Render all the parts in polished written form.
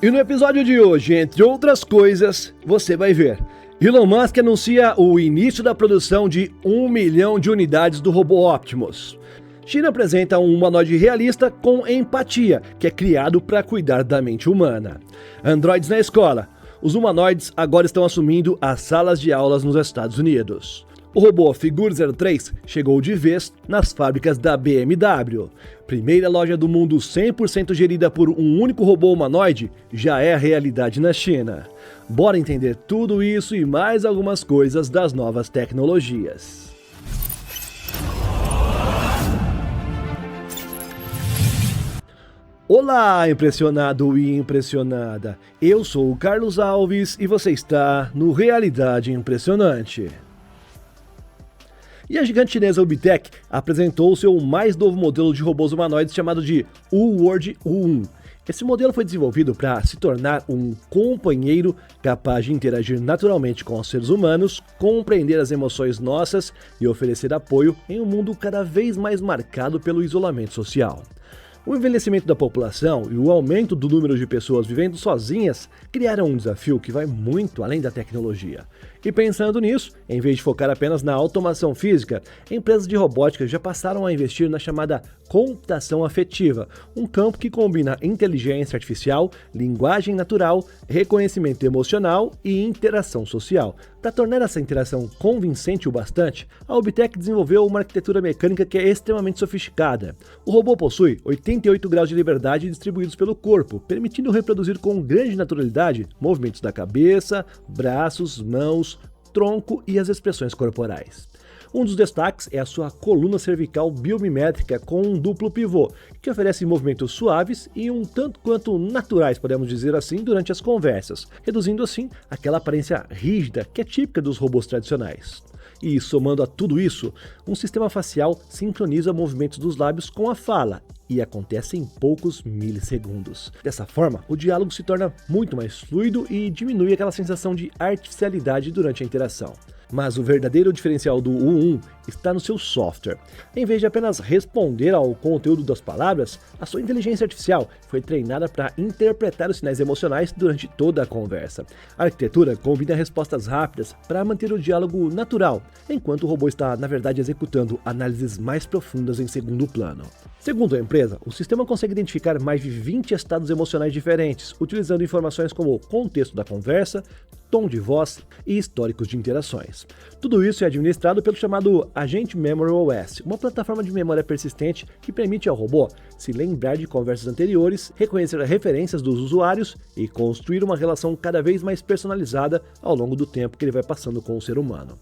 E no episódio de hoje, entre outras coisas, você vai ver. Elon Musk anuncia o início da produção de 1 milhão de unidades do robô Optimus. China apresenta um humanoide realista com empatia, que é criado para cuidar da mente humana. Androides na escola. Os humanoides agora estão assumindo as salas de aulas nos Estados Unidos. O robô Figure 03 chegou de vez nas fábricas da BMW. Primeira loja do mundo 100% gerida por um único robô humanoide já é a realidade na China. Bora entender tudo isso e mais algumas coisas das novas tecnologias. Olá, impressionado e impressionada. Eu sou o Carlos Alves e você está no Realidade Impressionante. E a gigante chinesa Ubtech apresentou o seu mais novo modelo de robôs humanoides chamado de U-World U1. Esse modelo foi desenvolvido para se tornar um companheiro capaz de interagir naturalmente com os seres humanos, compreender as emoções nossas e oferecer apoio em um mundo cada vez mais marcado pelo isolamento social. O envelhecimento da população e o aumento do número de pessoas vivendo sozinhas criaram um desafio que vai muito além da tecnologia. E pensando nisso, em vez de focar apenas na automação física, empresas de robótica já passaram a investir na chamada computação afetiva, um campo que combina inteligência artificial, linguagem natural, reconhecimento emocional e interação social. Para tornar essa interação convincente o bastante, a Ubtech desenvolveu uma arquitetura mecânica que é extremamente sofisticada. O robô possui 88 graus de liberdade distribuídos pelo corpo, permitindo reproduzir com grande naturalidade movimentos da cabeça, braços, mãos, tronco e as expressões corporais. Um dos destaques é a sua coluna cervical biomimétrica com um duplo pivô, que oferece movimentos suaves e um tanto quanto naturais, podemos dizer assim, durante as conversas, reduzindo assim aquela aparência rígida que é típica dos robôs tradicionais. E somando a tudo isso, um sistema facial sincroniza movimentos dos lábios com a fala e acontece em poucos milissegundos. Dessa forma, o diálogo se torna muito mais fluido e diminui aquela sensação de artificialidade durante a interação. Mas o verdadeiro diferencial do U1 está no seu software. Em vez de apenas responder ao conteúdo das palavras, a sua inteligência artificial foi treinada para interpretar os sinais emocionais durante toda a conversa. A arquitetura combina respostas rápidas para manter o diálogo natural, enquanto o robô está, na verdade, executando análises mais profundas em segundo plano. Segundo a empresa, o sistema consegue identificar mais de 20 estados emocionais diferentes, utilizando informações como o contexto da conversa, tom de voz e históricos de interações. Tudo isso é administrado pelo chamado Agent Memory OS, uma plataforma de memória persistente que permite ao robô se lembrar de conversas anteriores, reconhecer referências dos usuários e construir uma relação cada vez mais personalizada ao longo do tempo que ele vai passando com o ser humano.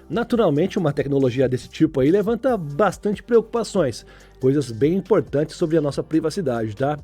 Naturalmente, uma tecnologia desse tipo aí levanta bastante preocupações, coisas bem importantes sobre a nossa privacidade, tá?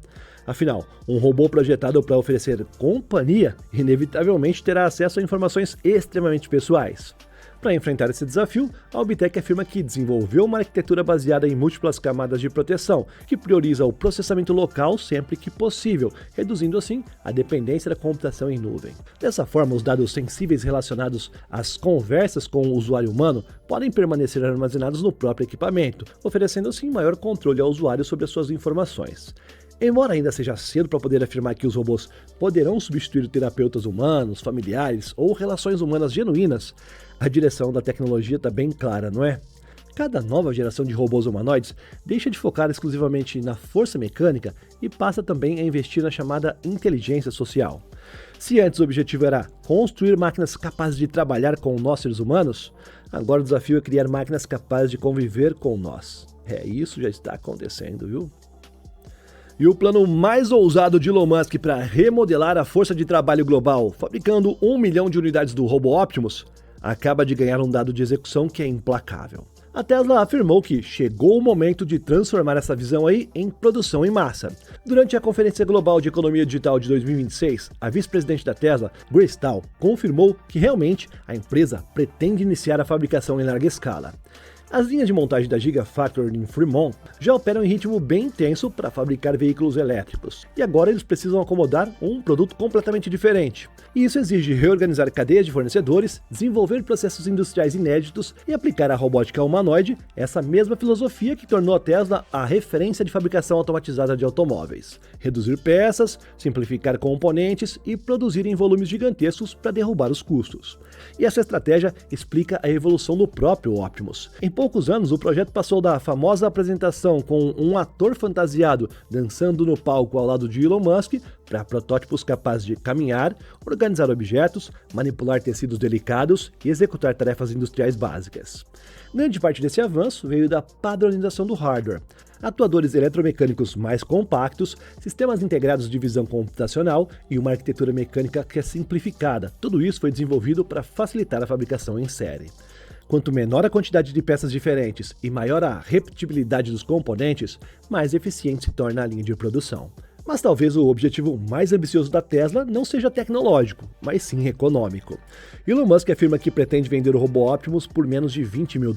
Afinal, um robô projetado para oferecer companhia inevitavelmente terá acesso a informações extremamente pessoais. Para enfrentar esse desafio, a Ubtech afirma que desenvolveu uma arquitetura baseada em múltiplas camadas de proteção, que prioriza o processamento local sempre que possível, reduzindo assim a dependência da computação em nuvem. Dessa forma, os dados sensíveis relacionados às conversas com o usuário humano podem permanecer armazenados no próprio equipamento, oferecendo assim maior controle ao usuário sobre as suas informações. Embora ainda seja cedo para poder afirmar que os robôs poderão substituir terapeutas humanos, familiares ou relações humanas genuínas, a direção da tecnologia está bem clara, não é? Cada nova geração de robôs humanoides deixa de focar exclusivamente na força mecânica e passa também a investir na chamada inteligência social. Se antes o objetivo era construir máquinas capazes de trabalhar com nós seres humanos, agora o desafio é criar máquinas capazes de conviver com nós. Isso já está acontecendo, viu? E o plano mais ousado de Elon Musk para remodelar a força de trabalho global, fabricando 1 milhão de unidades do robô Optimus, acaba de ganhar um dado de execução que é implacável. A Tesla afirmou que chegou o momento de transformar essa visão aí em produção em massa. Durante a Conferência Global de Economia Digital de 2026, a vice-presidente da Tesla, Grace Tal, confirmou que realmente a empresa pretende iniciar a fabricação em larga escala. As linhas de montagem da Gigafactory em Fremont já operam em ritmo bem intenso para fabricar veículos elétricos, e agora eles precisam acomodar um produto completamente diferente. E isso exige reorganizar cadeias de fornecedores, desenvolver processos industriais inéditos e aplicar à robótica humanoide essa mesma filosofia que tornou a Tesla a referência de fabricação automatizada de automóveis. reduzir peças, simplificar componentes e produzir em volumes gigantescos para derrubar os custos. E essa estratégia explica a evolução do próprio Optimus. Em poucos anos, o projeto passou da famosa apresentação com um ator fantasiado dançando no palco ao lado de Elon Musk para protótipos capazes de caminhar, organizar objetos, manipular tecidos delicados e executar tarefas industriais básicas. Grande parte desse avanço veio da padronização do hardware. Atuadores eletromecânicos mais compactos, sistemas integrados de visão computacional e uma arquitetura mecânica que é simplificada. Tudo isso foi desenvolvido para facilitar a fabricação em série. Quanto menor a quantidade de peças diferentes e maior a repetibilidade dos componentes, mais eficiente se torna a linha de produção. Mas talvez o objetivo mais ambicioso da Tesla não seja tecnológico, mas sim econômico. Elon Musk afirma que pretende vender o robô Optimus por menos de $20 mil,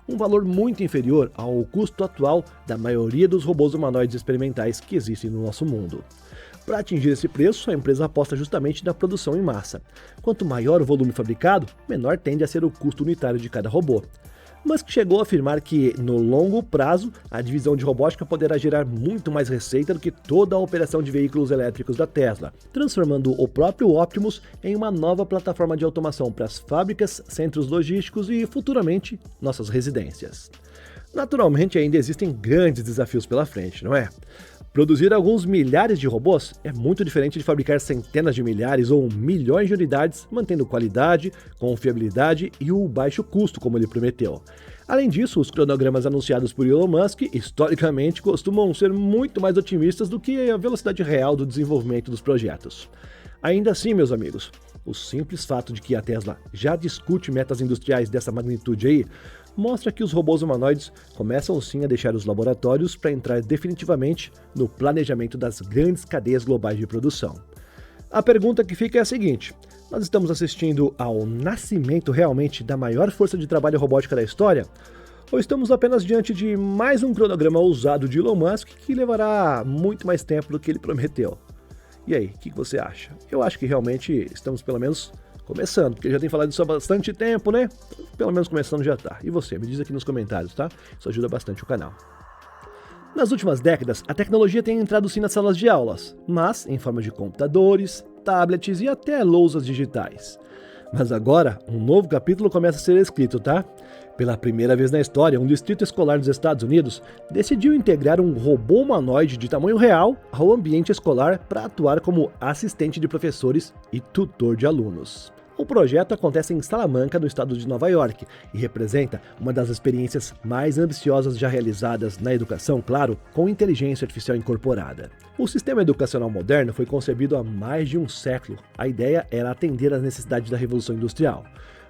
um valor muito inferior ao custo atual da maioria dos robôs humanoides experimentais que existem no nosso mundo. Para atingir esse preço, a empresa aposta justamente na produção em massa. Quanto maior o volume fabricado, menor tende a ser o custo unitário de cada robô. Musk chegou a afirmar que, no longo prazo, a divisão de robótica poderá gerar muito mais receita do que toda a operação de veículos elétricos da Tesla, transformando o próprio Optimus em uma nova plataforma de automação para as fábricas, centros logísticos e, futuramente, nossas residências. Naturalmente, ainda existem grandes desafios pela frente, não é? Produzir alguns milhares de robôs é muito diferente de fabricar centenas de milhares ou milhões de unidades, mantendo qualidade, confiabilidade e o baixo custo, como ele prometeu. Além disso, os cronogramas anunciados por Elon Musk, historicamente, costumam ser muito mais otimistas do que a velocidade real do desenvolvimento dos projetos. Ainda assim, meus amigos, o simples fato de que a Tesla já discute metas industriais dessa magnitude aí, mostra que os robôs humanoides começam sim a deixar os laboratórios para entrar definitivamente no planejamento das grandes cadeias globais de produção. A pergunta que fica é a seguinte: nós estamos assistindo ao nascimento realmente da maior força de trabalho robótica da história? Ou estamos apenas diante de mais um cronograma ousado de Elon Musk que levará muito mais tempo do que ele prometeu? E aí, o que você acha? Eu acho que realmente estamos pelo menos começando, porque já tem falado isso há bastante tempo, né? Pelo menos começando já tá. E você? Me diz aqui nos comentários, tá? Isso ajuda bastante o canal. Nas últimas décadas, a tecnologia tem entrado sim nas salas de aulas, mas em forma de computadores, tablets e até lousas digitais. Mas agora, um novo capítulo começa a ser escrito, tá? Pela primeira vez na história, um distrito escolar dos Estados Unidos decidiu integrar um robô humanoide de tamanho real ao ambiente escolar para atuar como assistente de professores e tutor de alunos. O projeto acontece em Salamanca, no estado de Nova York, e representa uma das experiências mais ambiciosas já realizadas na educação, claro, com inteligência artificial incorporada. O sistema educacional moderno foi concebido há mais de um século. A ideia era atender às necessidades da Revolução Industrial.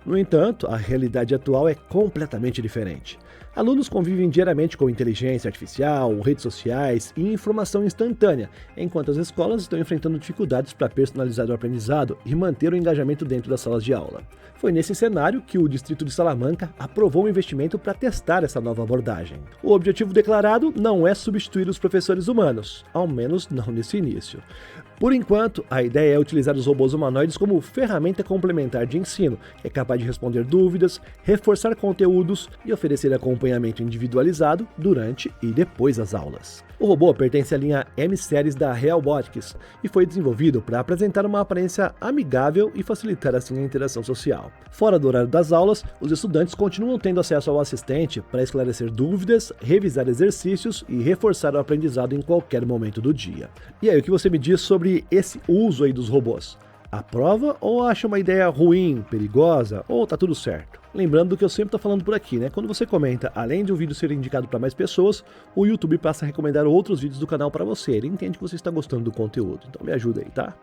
No entanto, a realidade atual é completamente diferente. Alunos convivem diariamente com inteligência artificial, redes sociais e informação instantânea, enquanto as escolas estão enfrentando dificuldades para personalizar o aprendizado e manter o engajamento dentro das salas de aula. Foi nesse cenário que o Distrito de Salamanca aprovou um investimento para testar essa nova abordagem. O objetivo declarado não é substituir os professores humanos, ao menos não nesse início. Por enquanto, a ideia é utilizar os robôs humanoides como ferramenta complementar de ensino, que é capaz de responder dúvidas, reforçar conteúdos e oferecer acompanhamento individualizado durante e depois das aulas. O robô pertence à linha M-Series da Realbotix e foi desenvolvido para apresentar uma aparência amigável e facilitar assim a interação social. Fora do horário das aulas, os estudantes continuam tendo acesso ao assistente para esclarecer dúvidas, revisar exercícios e reforçar o aprendizado em qualquer momento do dia. E aí, o que você me diz sobre esse uso aí dos robôs? Aprova ou acha uma ideia ruim, perigosa, ou tá tudo certo? Lembrando do que eu sempre tô falando por aqui, né? Quando você comenta, além de um vídeo ser indicado para mais pessoas, o YouTube passa a recomendar outros vídeos do canal para você. Ele entende que você está gostando do conteúdo, então me ajuda aí, tá?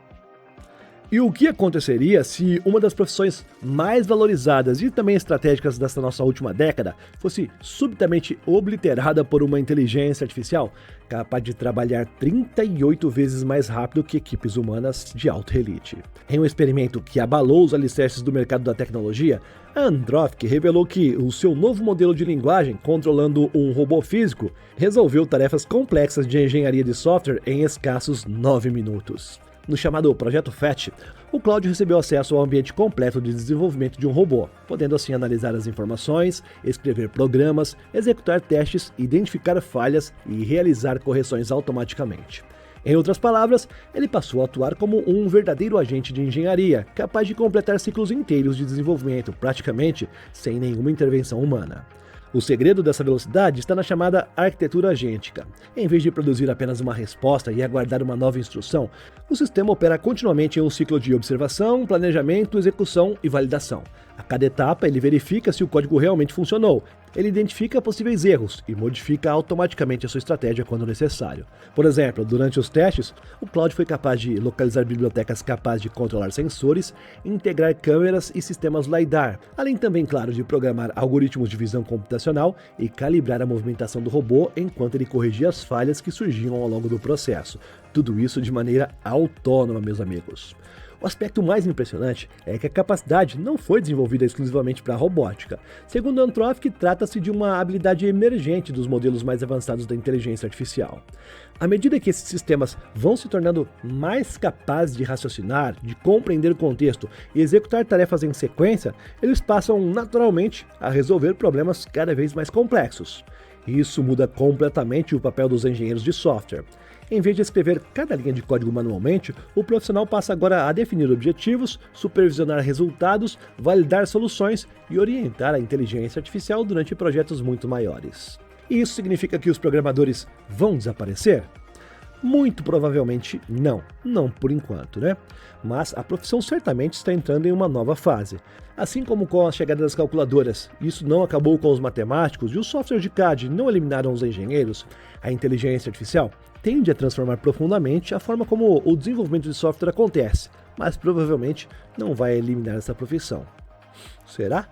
E o que aconteceria se uma das profissões mais valorizadas e também estratégicas dessa nossa última década fosse subitamente obliterada por uma inteligência artificial capaz de trabalhar 38 vezes mais rápido que equipes humanas de alta elite? Em um experimento que abalou os alicerces do mercado da tecnologia, a Anthropic revelou que o seu novo modelo de linguagem, controlando um robô físico, resolveu tarefas complexas de engenharia de software em escassos 9 minutos. No chamado Projeto FET, o Claude recebeu acesso ao ambiente completo de desenvolvimento de um robô, podendo assim analisar as informações, escrever programas, executar testes, identificar falhas e realizar correções automaticamente. Em outras palavras, ele passou a atuar como um verdadeiro agente de engenharia, capaz de completar ciclos inteiros de desenvolvimento, praticamente sem nenhuma intervenção humana. O segredo dessa velocidade está na chamada arquitetura agêntica. Em vez de produzir apenas uma resposta e aguardar uma nova instrução, o sistema opera continuamente em um ciclo de observação, planejamento, execução e validação. A cada etapa, ele verifica se o código realmente funcionou. Ele identifica possíveis erros e modifica automaticamente a sua estratégia quando necessário. Por exemplo, durante os testes, o Cloud foi capaz de localizar bibliotecas capazes de controlar sensores, integrar câmeras e sistemas LiDAR, além também, claro, de programar algoritmos de visão computacional e calibrar a movimentação do robô enquanto ele corrigia as falhas que surgiam ao longo do processo. Tudo isso de maneira autônoma, meus amigos. O aspecto mais impressionante é que a capacidade não foi desenvolvida exclusivamente para a robótica. Segundo Anthropic, trata-se de uma habilidade emergente dos modelos mais avançados da inteligência artificial. À medida que esses sistemas vão se tornando mais capazes de raciocinar, de compreender o contexto e executar tarefas em sequência, eles passam naturalmente a resolver problemas cada vez mais complexos. Isso muda completamente o papel dos engenheiros de software. Em vez de escrever cada linha de código manualmente, o profissional passa agora a definir objetivos, supervisionar resultados, validar soluções e orientar a inteligência artificial durante projetos muito maiores. E isso significa que os programadores vão desaparecer? Muito provavelmente não, não por enquanto, né? Mas a profissão certamente está entrando em uma nova fase. Assim como com a chegada das calculadoras, isso não acabou com os matemáticos e os softwares de CAD não eliminaram os engenheiros, a inteligência artificial tende a transformar profundamente a forma como o desenvolvimento de software acontece, mas provavelmente não vai eliminar essa profissão. Será?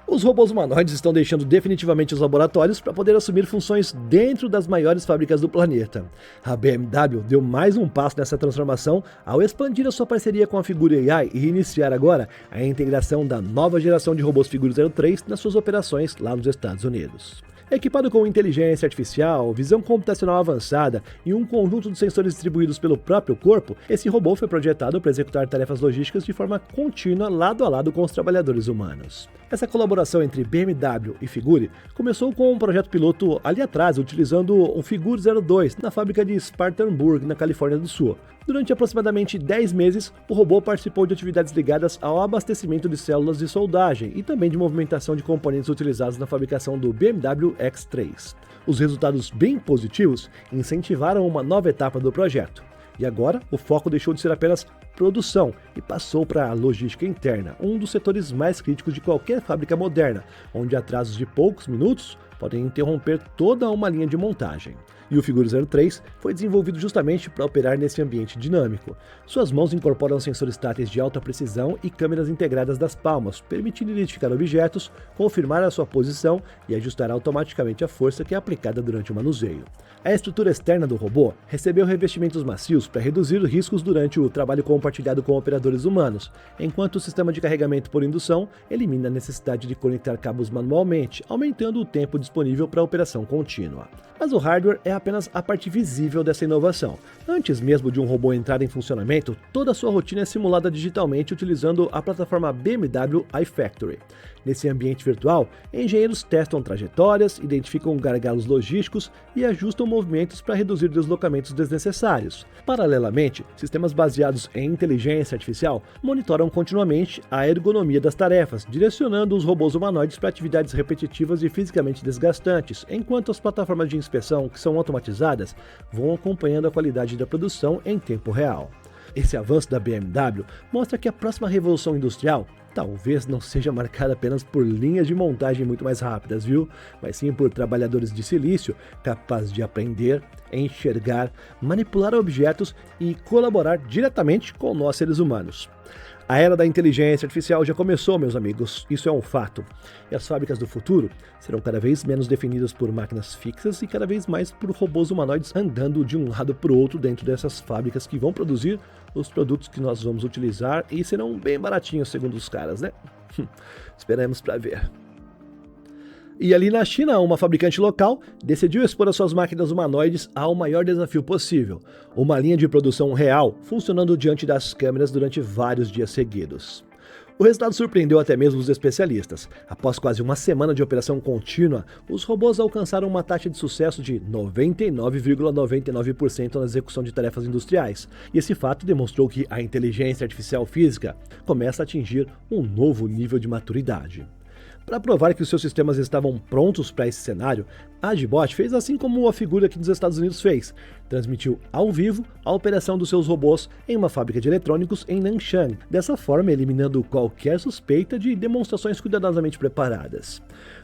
Os robôs humanoides estão deixando definitivamente os laboratórios para poder assumir funções dentro das maiores fábricas do planeta. A BMW deu mais um passo nessa transformação ao expandir a sua parceria com a Figure AI e iniciar agora a integração da nova geração de robôs Figure 03 nas suas operações lá nos Estados Unidos. Equipado com inteligência artificial, visão computacional avançada e um conjunto de sensores distribuídos pelo próprio corpo, esse robô foi projetado para executar tarefas logísticas de forma contínua lado a lado com os trabalhadores humanos. Essa colaboração entre BMW e Figure começou com um projeto piloto ali atrás, utilizando o Figure 02 na fábrica de Spartanburg, na Califórnia do Sul. Durante aproximadamente 10 meses, o robô participou de atividades ligadas ao abastecimento de células de soldagem e também de movimentação de componentes utilizados na fabricação do BMW X3. Os resultados bem positivos incentivaram uma nova etapa do projeto. E agora, o foco deixou de ser apenas produção e passou para a logística interna, um dos setores mais críticos de qualquer fábrica moderna, onde atrasos de poucos minutos podem interromper toda uma linha de montagem. E o Figure 03 foi desenvolvido justamente para operar nesse ambiente dinâmico. Suas mãos incorporam sensores táteis de alta precisão e câmeras integradas das palmas, permitindo identificar objetos, confirmar a sua posição e ajustar automaticamente a força que é aplicada durante o manuseio. A estrutura externa do robô recebeu revestimentos macios para reduzir riscos durante o trabalho compartilhado com operadores humanos, enquanto o sistema de carregamento por indução elimina a necessidade de conectar cabos manualmente, aumentando o tempo disponível para a operação contínua. Mas o hardware é apenas a parte visível dessa inovação. Antes mesmo de um robô entrar em funcionamento, toda a sua rotina é simulada digitalmente utilizando a plataforma BMW iFactory. Nesse ambiente virtual, engenheiros testam trajetórias, identificam gargalos logísticos e ajustam movimentos para reduzir deslocamentos desnecessários. Paralelamente, sistemas baseados em inteligência artificial monitoram continuamente a ergonomia das tarefas, direcionando os robôs humanoides para atividades repetitivas e fisicamente desgastantes, enquanto as plataformas de inspeção, que são automatizadas, vão acompanhando a qualidade da produção em tempo real. Esse avanço da BMW mostra que a próxima revolução industrial talvez não seja marcada apenas por linhas de montagem muito mais rápidas, viu? Mas sim por trabalhadores de silício capazes de aprender, enxergar, manipular objetos e colaborar diretamente com nós seres humanos. A era da inteligência artificial já começou, meus amigos, isso é um fato. E as fábricas do futuro serão cada vez menos definidas por máquinas fixas e cada vez mais por robôs humanoides andando de um lado para o outro dentro dessas fábricas que vão produzir os produtos que nós vamos utilizar e serão bem baratinhos, segundo os caras, né? Esperamos para ver. E ali na China, uma fabricante local decidiu expor as suas máquinas humanoides ao maior desafio possível, uma linha de produção real funcionando diante das câmeras durante vários dias seguidos. O resultado surpreendeu até mesmo os especialistas. Após quase uma semana de operação contínua, os robôs alcançaram uma taxa de sucesso de 99,99% na execução de tarefas industriais. E esse fato demonstrou que a inteligência artificial física começa a atingir um novo nível de maturidade. Para provar que os seus sistemas estavam prontos para esse cenário, a Agibot fez assim como a figura que dos Estados Unidos fez. Transmitiu ao vivo a operação dos seus robôs em uma fábrica de eletrônicos em Nanshan, dessa forma eliminando qualquer suspeita de demonstrações cuidadosamente preparadas.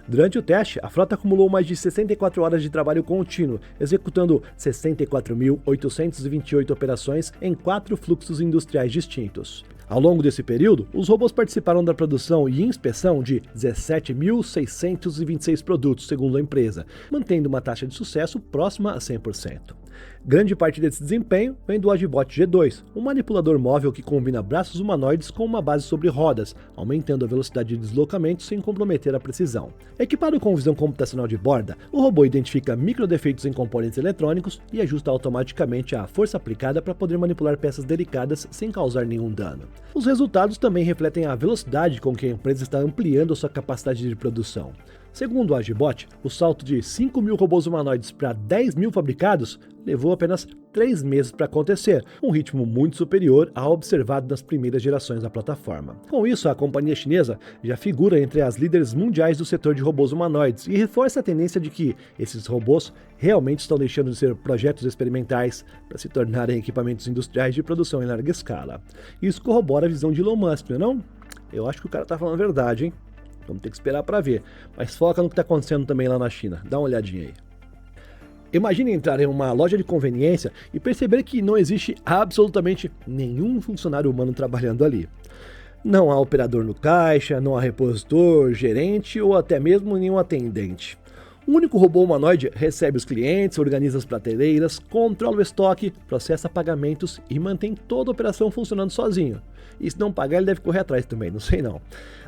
Durante o teste, a frota acumulou mais de 64 horas de trabalho contínuo, executando 64.828 operações em 4 fluxos industriais distintos. Ao longo desse período, os robôs participaram da produção e inspeção de 17.626 produtos, segundo a empresa, mantendo uma taxa de sucesso próxima a 100%. Grande parte desse desempenho vem do Agibot G2, um manipulador móvel que combina braços humanoides com uma base sobre rodas, aumentando a velocidade de deslocamento sem comprometer a precisão. Equipado com visão computacional de borda, o robô identifica microdefeitos em componentes eletrônicos e ajusta automaticamente a força aplicada para poder manipular peças delicadas sem causar nenhum dano. Os resultados também refletem a velocidade com que a empresa está ampliando sua capacidade de produção. Segundo a Agibot, o salto de 5.000 robôs humanoides para 10.000 fabricados levou apenas 3 meses para acontecer, um ritmo muito superior ao observado nas primeiras gerações da plataforma. Com isso, a companhia chinesa já figura entre as líderes mundiais do setor de robôs humanoides e reforça a tendência de que esses robôs realmente estão deixando de ser projetos experimentais para se tornarem equipamentos industriais de produção em larga escala. Isso corrobora a visão de Elon Musk, não é não? Eu acho que o cara tá falando a verdade, hein? Vamos ter que esperar para ver. Mas foca no que está acontecendo também lá na China. Dá uma olhadinha aí. Imagine entrar em uma loja de conveniência e perceber que não existe absolutamente nenhum funcionário humano trabalhando ali. Não há operador no caixa, não há repositor, gerente ou até mesmo nenhum atendente. O único robô humanoide recebe os clientes, organiza as prateleiras, controla o estoque, processa pagamentos e mantém toda a operação funcionando sozinho. E se não pagar, ele deve correr atrás também, não sei não.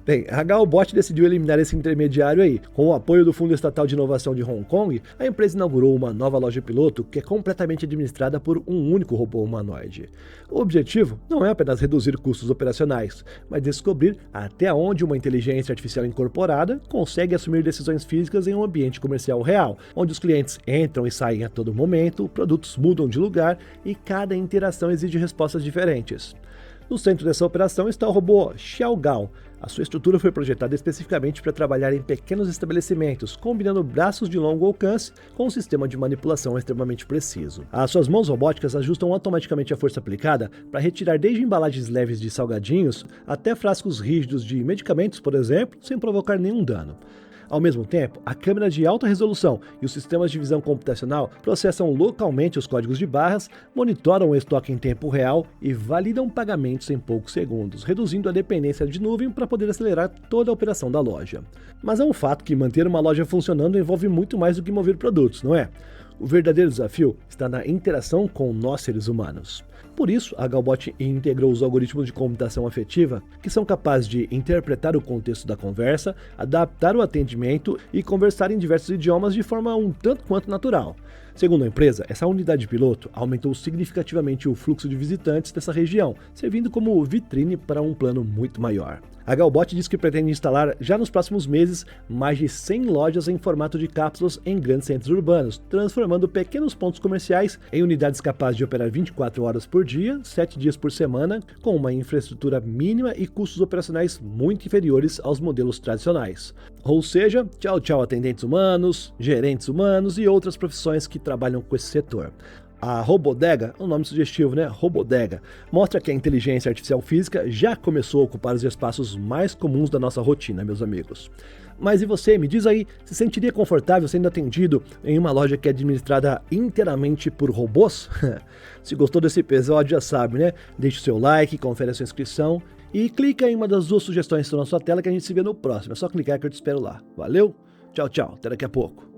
Bem, a Agibot decidiu eliminar esse intermediário aí. Com o apoio do Fundo Estatal de Inovação de Hong Kong, a empresa inaugurou uma nova loja piloto que é completamente administrada por um único robô humanoide. O objetivo não é apenas reduzir custos operacionais, mas descobrir até onde uma inteligência artificial incorporada consegue assumir decisões físicas em um ambiente comercial real, onde os clientes entram e saem a todo momento, produtos mudam de lugar e cada interação exige respostas diferentes. No centro dessa operação está o robô Xiaogao. A sua estrutura foi projetada especificamente para trabalhar em pequenos estabelecimentos, combinando braços de longo alcance com um sistema de manipulação extremamente preciso. As suas mãos robóticas ajustam automaticamente a força aplicada para retirar desde embalagens leves de salgadinhos até frascos rígidos de medicamentos, por exemplo, sem provocar nenhum dano. Ao mesmo tempo, a câmera de alta resolução e os sistemas de visão computacional processam localmente os códigos de barras, monitoram o estoque em tempo real e validam pagamentos em poucos segundos, reduzindo a dependência de nuvem para poder acelerar toda a operação da loja. Mas é um fato que manter uma loja funcionando envolve muito mais do que mover produtos, não é? O verdadeiro desafio está na interação com nós seres humanos. Por isso, a Agibot integrou os algoritmos de computação afetiva, que são capazes de interpretar o contexto da conversa, adaptar o atendimento e conversar em diversos idiomas de forma um tanto quanto natural. Segundo a empresa, essa unidade piloto aumentou significativamente o fluxo de visitantes dessa região, servindo como vitrine para um plano muito maior. A Agibot diz que pretende instalar já nos próximos meses mais de 100 lojas em formato de cápsulas em grandes centros urbanos, transformando pequenos pontos comerciais em unidades capazes de operar 24 horas por dia, 7 dias por semana, com uma infraestrutura mínima e custos operacionais muito inferiores aos modelos tradicionais. Ou seja, tchau tchau atendentes humanos, gerentes humanos e outras profissões que trabalham com esse setor. A Robodega, um nome sugestivo, né? Robodega, mostra que a inteligência artificial física já começou a ocupar os espaços mais comuns da nossa rotina, meus amigos. Mas e você, me diz aí, se sentiria confortável sendo atendido em uma loja que é administrada inteiramente por robôs? Se gostou desse episódio, já sabe, né? Deixe o seu like, confere a sua inscrição e clica em uma das 2 sugestões que estão na sua tela que a gente se vê no próximo. É só clicar que eu te espero lá. Valeu? Tchau, tchau. Até daqui a pouco.